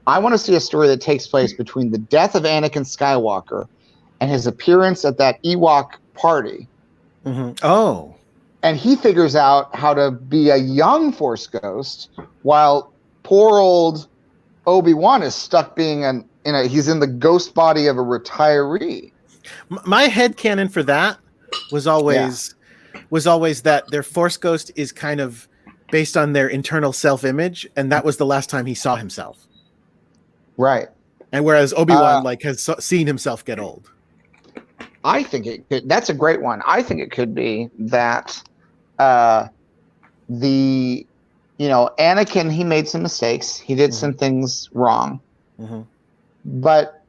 I want to see a story that takes place between the death of Anakin Skywalker and his appearance at that Ewok party. Mm-hmm. Oh. And he figures out how to be a young Force ghost while poor old Obi-Wan is stuck being he's in the ghost body of a retiree. My headcanon for that was always that their Force ghost is kind of based on their internal self-image, and that was the last time he saw himself. Right. And whereas Obi-Wan has seen himself get old. I think that's a great one. I think it could be that Anakin, he made some mistakes. He did some things wrong. Mm-hmm. But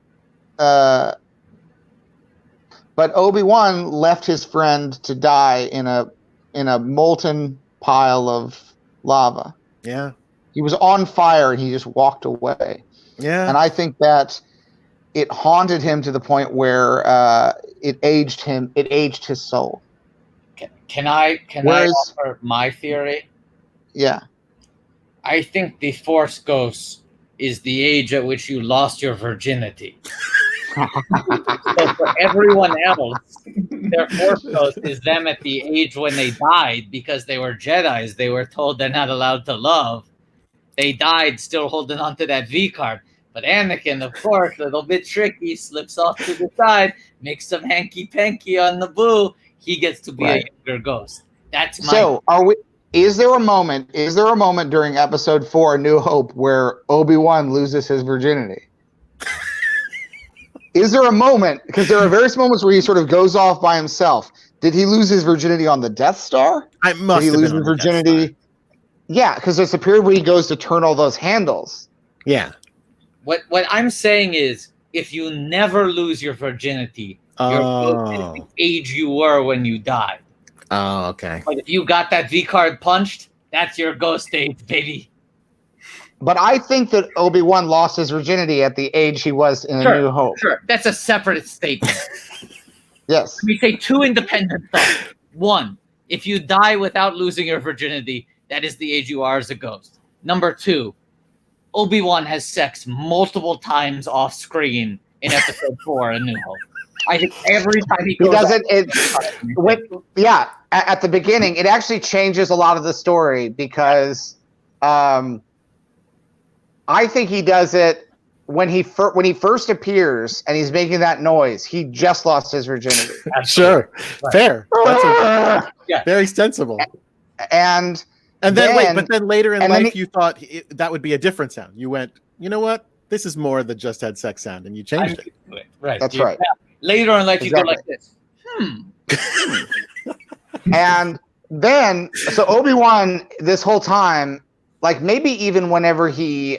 Obi-Wan left his friend to die in a molten pile of lava. Yeah. He was on fire and he just walked away. Yeah. And I think that it haunted him to the point where it aged him. It aged his soul. Can I offer my theory? Yeah. I think the Force Ghost is the age at which you lost your virginity. So for everyone else, their Force Ghost is them at the age when they died because they were Jedis. They were told they're not allowed to love. They died still holding on to that V card. But Anakin, of course, a little bit tricky, slips off to the side, makes some hanky-panky on the boo. He gets to be a younger ghost. That's my... So, is there a moment during episode 4, A New Hope, where Obi-Wan loses his virginity? Is there a moment? Because there are various moments where he sort of goes off by himself. Did he lose his virginity on the Death Star? Did he lose his virginity? Yeah, because there's a period where he goes to turn all those handles. Yeah. What I'm saying is, if you never lose your virginity, you're the age you were when you died. Oh, okay. But if you got that V card punched, that's your ghost age, baby. But I think that Obi-Wan lost his virginity at the age he was in A New Hope. Sure, that's a separate statement. Yes. Let me say two independent thoughts. One, if you die without losing your virginity, that is the age you are as a ghost. Number two, Obi-Wan has sex multiple times off screen in episode 4, A New Hope. I think every time he does it, at the beginning, it actually changes a lot of the story because I think he does it when he first appears and he's making that noise. He just lost his virginity. Sure, right. Fair. That's very sensible. And then later in life, you thought that would be a different sound. You went, you know what? This is more the just had sex sound, and you changed it. Right. That's right. Later in life, you go like this. And then, so Obi-Wan, this whole time, like maybe even whenever he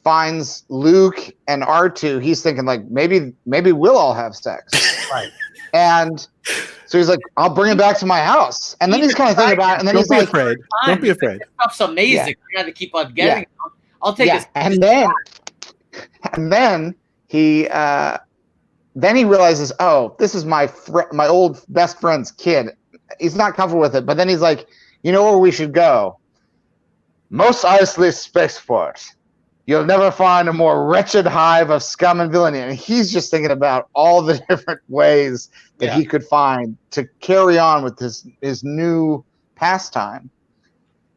finds Luke and R2, he's thinking like maybe we'll all have sex. Right. And so he's like, I'll bring him back to my house. And then he's kind of thinking about it, and then he's like, don't be afraid. This stuff's amazing. You got to keep on getting it. I'll take it. And then he realizes, oh, this is my old best friend's kid. He's not comfortable with it, but then he's like, you know where we should go? Mos Eisley Spaceport. You'll never find a more wretched hive of scum and villainy. And he's just thinking about all the different ways that he could find to carry on with his new pastime.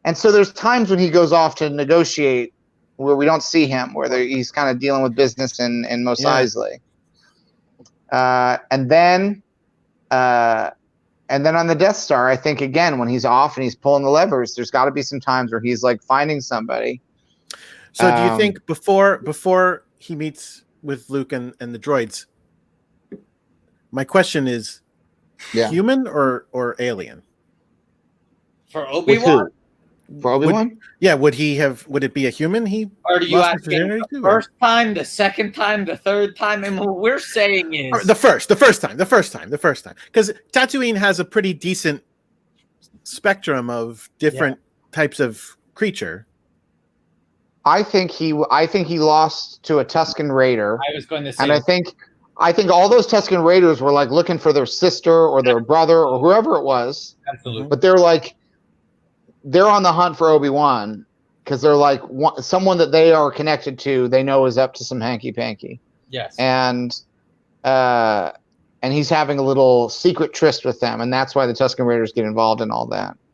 And so there's times when he goes off to negotiate where we don't see him, where he's kind of dealing with business in Mos Eisley. And then on the Death Star, I think, again, when he's off and he's pulling the levers, there's got to be some times where he's like finding somebody. So do you think before he meets with Luke and the droids, my question is human or alien? For Obi-Wan? For Obi-Wan? Would it be a human? Or do you ask the first time, the second time, the third time? And what we're saying is the first time. Because Tatooine has a pretty decent spectrum of different types of creature. I think he lost to a Tusken Raider. I was going to say, and I think all those Tusken Raiders were like looking for their sister or their brother or whoever it was. Absolutely. But they're on the hunt for Obi-Wan. because they're like someone that they are connected to. They know is up to some hanky panky. Yes. And he's having a little secret tryst with them, and that's why the Tusken Raiders get involved in all that.